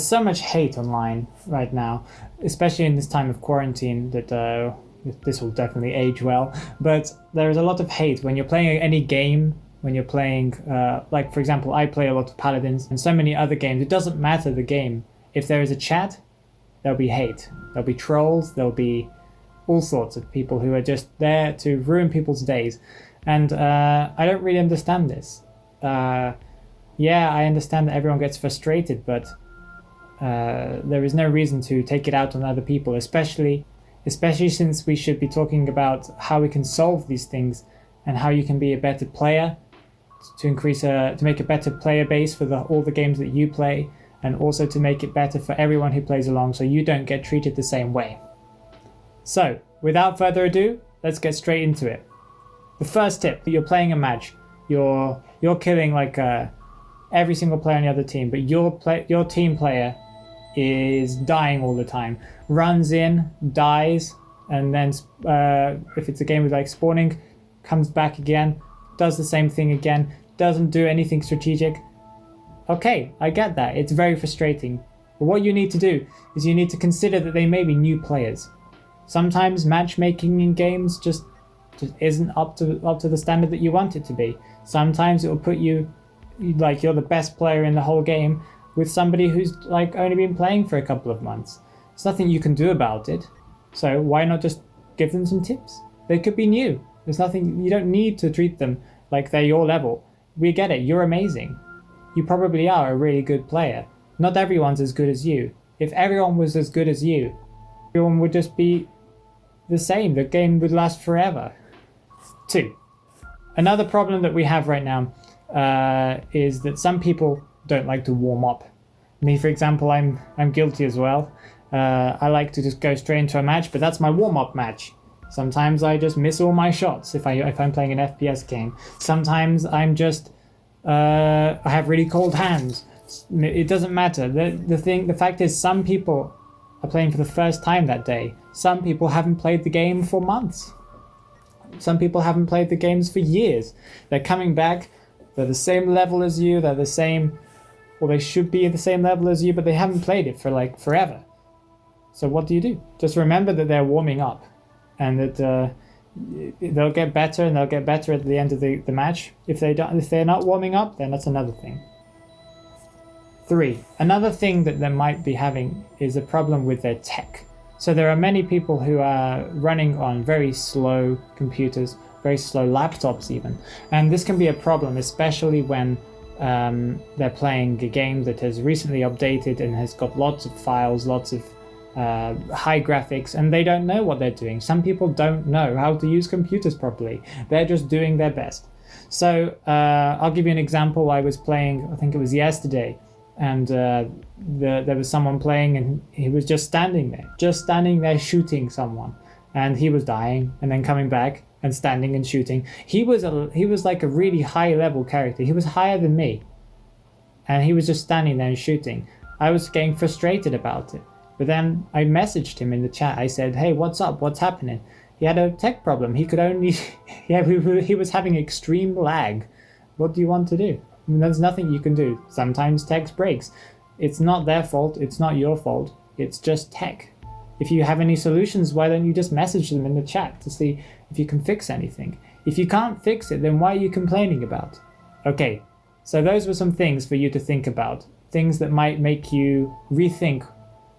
So much hate online right now, especially in this time of quarantine, that this will definitely age well. But there is a lot of hate when you're playing any game, when you're playing, like for example, I play a lot of Paladins and so many other games. It doesn't matter the game. If there is a chat, there'll be hate. There'll be trolls. There'll be all sorts of people who are just there to ruin people's days. And I don't really understand this. Yeah, I understand that everyone gets frustrated, but there is no reason to take it out on other people, especially since we should be talking about how we can solve these things and how you can be a better player to make a better player base for all the games that you play, and also to make it better for everyone who plays along so you don't get treated the same way. So, without further ado, let's get straight into it. The first tip: you're playing a match, you're killing like every single player on the other team, but your team player is dying all the time, runs in, dies, and then if it's a game with like spawning, comes back again, does the same thing again, doesn't do anything strategic. Okay, I get that, it's very frustrating, but what you need to do is you need to consider that they may be new players. Sometimes matchmaking in games just isn't up to the standard that you want it to be. Sometimes it will put you like you're the best player in the whole game with somebody who's like only been playing for a couple of months. There's nothing you can do about it. So why not just give them some tips? They could be new. There's nothing, you don't need to treat them like they're your level. We get it, you're amazing. You probably are a really good player. Not everyone's as good as you. If everyone was as good as you, everyone would just be the same. The game would last forever. 2. Another problem that we have right now is that some people don't like to warm up. Me, for example, I'm guilty as well. I like to just go straight into a match, but that's my warm-up match. Sometimes I just miss all my shots if I'm playing an FPS game. Sometimes I'm just I have really cold hands. It doesn't matter. The fact is, some people are playing for the first time that day. Some people haven't played the game for months. Some people haven't played the games for years. They're coming back. They're the same level as you. They're the same, or they should be at the same level as you, but they haven't played it for like forever. So what do? Just remember that they're warming up, and that they'll get better, and they'll get better at the end of the match. If they're not warming up, then that's another thing. 3. Another thing that they might be having is a problem with their tech. So there are many people who are running on very slow computers, very slow laptops even. And this can be a problem, especially when they're playing a game that has recently updated and has got lots of files, lots of high graphics, and they don't know what they're doing. Some people don't know how to use computers properly. They're just doing their best. So I'll give you an example. I was playing, I think it was yesterday, and there was someone playing, and he was just standing there shooting someone, and he was dying and then coming back and standing and shooting. He was like a really high level character. He was higher than me, and he was just standing there and shooting. I was getting frustrated about it, but then I messaged him in the chat. I said, "Hey, what's up? What's happening?" He had a tech problem. He could only he was having extreme lag. What do you want to do? I mean, there's nothing you can do. Sometimes tech breaks. It's not their fault. It's not your fault. It's just tech. If you have any solutions, why don't you just message them in the chat to see if you can fix anything? If you can't fix it, then why are you complaining about? Okay, so those were some things for you to think about. Things that might make you rethink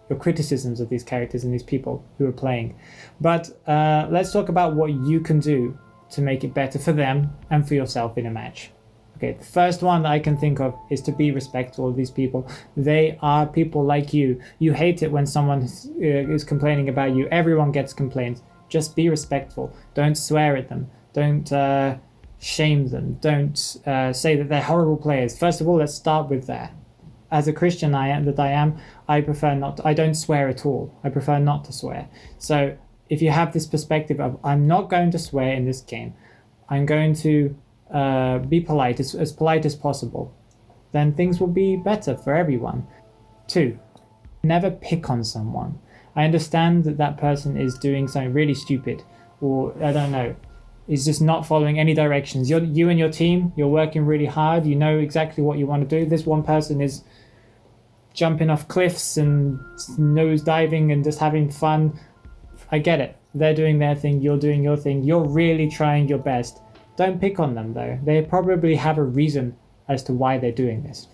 your criticisms of these characters and these people who are playing. But let's talk about what you can do to make it better for them and for yourself in a match. Okay, the first one that I can think of is to be respectful of these people. They are people like you. You hate it when someone is complaining about you. Everyone gets complaints. Just be respectful. Don't swear at them. Don't shame them. Don't say that they're horrible players. First of all, let's start with that. As a Christian I prefer not to, I don't swear at all. I prefer not to swear. So if you have this perspective of, I'm not going to swear in this game, I'm going to be polite, as polite as possible, then things will be better for everyone. 2, never pick on someone. I understand that person is doing something really stupid, or I don't know, is just not following any directions. You and your team, you're working really hard, you know exactly what you want to do. This one person is jumping off cliffs and nose diving and just having fun. I get it. They're doing their thing, you're doing your thing. You're really trying your best. Don't pick on them though. They probably have a reason as to why they're doing this.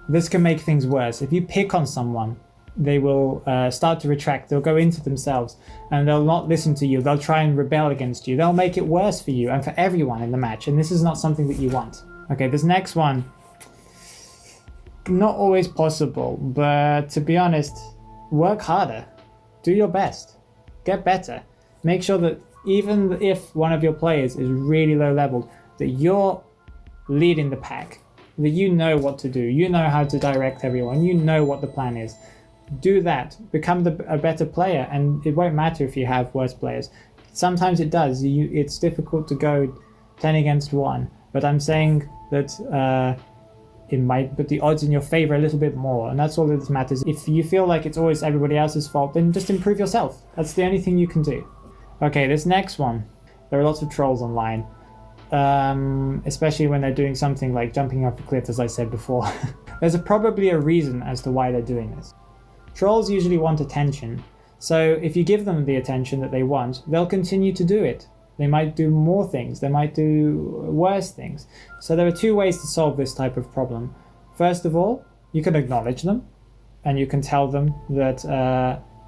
This can make things worse. If you pick on someone, they will start to retract. They'll go into themselves and they'll not listen to you. They'll try and rebel against you. They'll make it worse for you and for everyone in the match. And this is not something that you want. Okay, this next one, not always possible, but to be honest, work harder. Do your best. Get better. Make sure that even if one of your players is really low leveled, that you're leading the pack, that you know what to do, you know how to direct everyone, you know what the plan is. Do that. Become a better player, and it won't matter if you have worse players. Sometimes it does. It's difficult to go 10 against 1, but I'm saying that it might put the odds in your favor a little bit more, and that's all that matters. If you feel like it's always everybody else's fault, then just improve yourself. That's the only thing you can do. Okay, this next one. There are lots of trolls online, especially when they're doing something like jumping off a cliff, as I said before. There's probably a reason as to why they're doing this. Trolls usually want attention, so if you give them the attention that they want, they'll continue to do it. They might do more things, they might do worse things. So there are two ways to solve this type of problem. First of all, you can acknowledge them, and you can tell them that,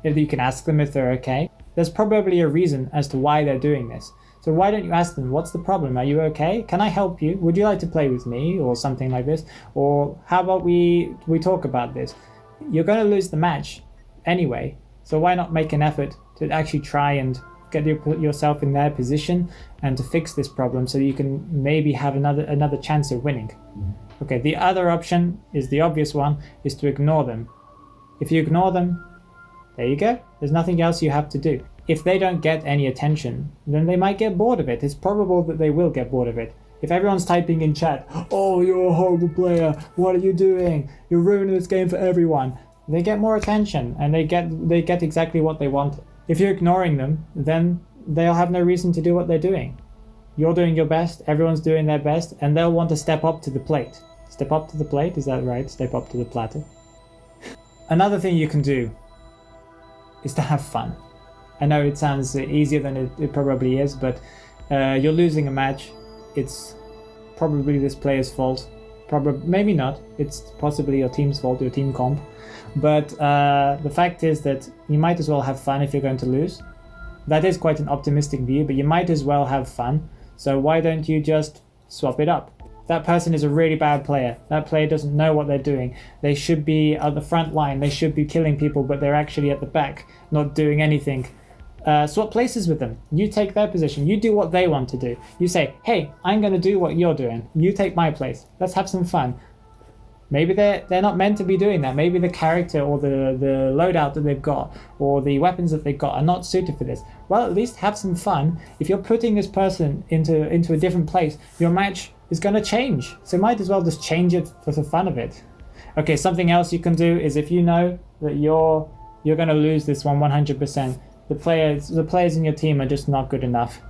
you can ask them if they're okay. There's probably a reason as to why they're doing this. So why don't you ask them, what's the problem? Are you okay? Can I help you? Would you like to play with me? Or something like this. Or how about we talk about this? You're going to lose the match anyway. So why not make an effort to actually try and get yourself in their position and to fix this problem so you can maybe have another chance of winning. Okay, the other option is the obvious one, is to ignore them. If you ignore them, there you go. There's nothing else you have to do. If they don't get any attention, then they might get bored of it. It's probable that they will get bored of it. If everyone's typing in chat, "Oh, you're a horrible player, what are you doing? You're ruining this game for everyone," they get more attention and they get exactly what they want. If you're ignoring them, then they'll have no reason to do what they're doing. You're doing your best, everyone's doing their best, and they'll want to step up to the plate. Step up to the plate, is that right? Step up to the platter. Another thing you can do is to have fun. I know it sounds easier than it probably is, but you're losing a match. It's probably this player's fault. Maybe not. It's possibly your team's fault, your team comp. But the fact is that you might as well have fun if you're going to lose. That is quite an optimistic view, but you might as well have fun. So why don't you just swap it up? That person is a really bad player. That player doesn't know what they're doing. They should be at the front line. They should be killing people, but they're actually at the back, not doing anything. Swap places with them. You take their position. You do what they want to do. You say, "Hey, I'm going to do what you're doing. You take my place. Let's have some fun." Maybe they're not meant to be doing that. Maybe the character or the loadout that they've got or the weapons that they've got are not suited for this. Well, at least have some fun. If you're putting this person into a different place, your match is going to change. So might as well just change it for the fun of it. Okay, something else you can do is if you know that you're going to lose this one 100%, the players in your team are just not good enough.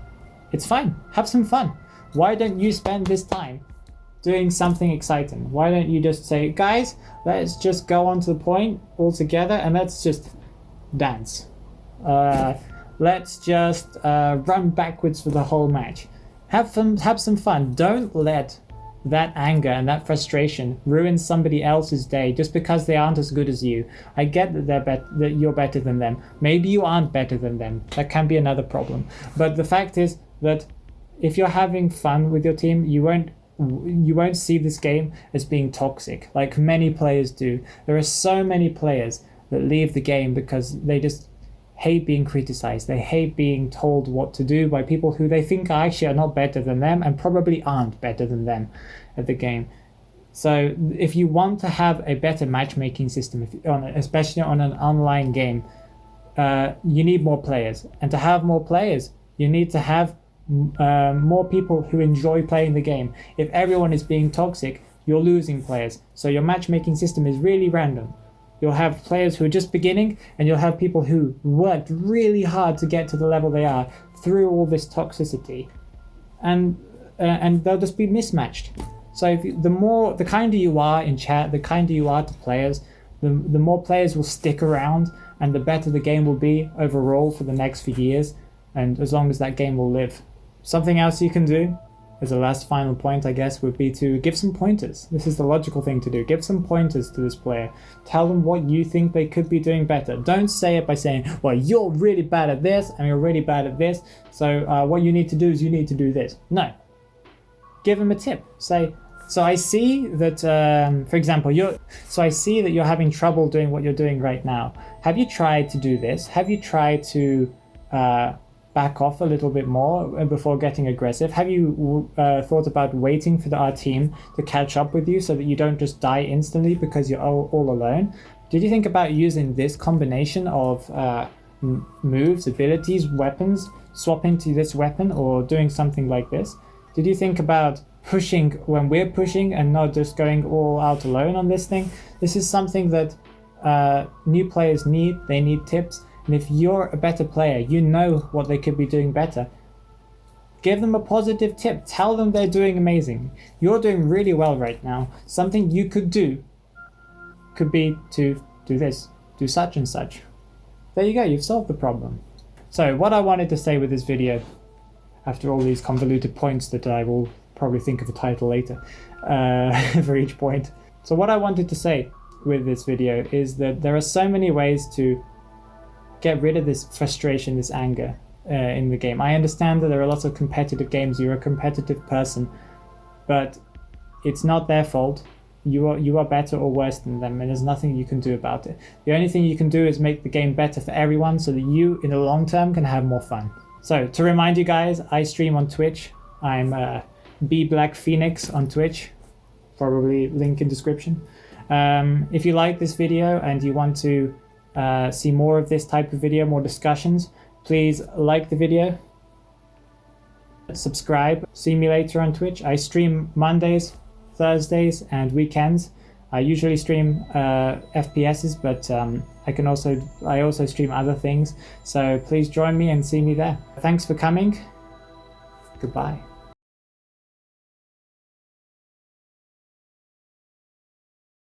It's fine. Have some fun. Why don't you spend this time doing something exciting? Why don't you just say, "Guys, let's just go on to the point all together and let's just dance. Let's just run backwards for the whole match." Have some fun. Don't let that anger and that frustration ruin somebody else's day just because they aren't as good as you. I get that you're better than them. Maybe you aren't better than them. That can be another problem. But the fact is that if you're having fun with your team, you won't see this game as being toxic like many players do. There are so many players that leave the game because they just hate being criticized. They hate being told what to do by people who they think actually are not better than them and probably aren't better than them at the game. So if you want to have a better matchmaking system, especially on an online game, you need more players. And to have more players, you need to have more people who enjoy playing the game. If everyone is being toxic, you're losing players. So your matchmaking system is really random. You'll have players who are just beginning, and you'll have people who worked really hard to get to the level they are through all this toxicity, and they'll just be mismatched. So the kinder you are in chat, the kinder you are to players, the more players will stick around, and the better the game will be overall for the next few years, and as long as that game will live. Something else you can do, as a last final point, I guess, would be to give some pointers. This is the logical thing to do. Give some pointers to this player. Tell them what you think they could be doing better. Don't say it by saying, well, you're really bad at this, and you're really bad at this, so what you need to do is you need to do this. No. Give them a tip. Say, so I see that, for example, I see that you're having trouble doing what you're doing right now. Have you tried to do this? Have you tried to back off a little bit more before getting aggressive? Have you thought about waiting for our team to catch up with you so that you don't just die instantly because you're all alone? Did you think about using this combination of moves, abilities, weapons, swapping to this weapon, or doing something like this? Did you think about pushing when we're pushing and not just going all out alone on this thing? This is something that new players need. They need tips. And if you're a better player, you know what they could be doing better. Give them a positive tip. Tell them they're doing amazing. You're doing really well right now. Something you could do could be to do this, do such and such. There you go, you've solved the problem. So what I wanted to say with this video, after all these convoluted points that I will probably think of a title later for each point. So what I wanted to say with this video is that there are so many ways to get rid of this frustration, this anger in the game. I understand that there are lots of competitive games. You're a competitive person, but it's not their fault. You are better or worse than them, and there's nothing you can do about it. The only thing you can do is make the game better for everyone so that you, in the long term, can have more fun. So to remind you guys, I stream on Twitch. I'm BBlackPhoenix on Twitch, probably link in description. If you like this video and you want to see more of this type of video, more discussions, please like the video, subscribe. See me later on Twitch. I stream Mondays, Thursdays, and weekends. I usually stream FPSs, but I also stream other things. So please join me and see me there. Thanks for coming. Goodbye.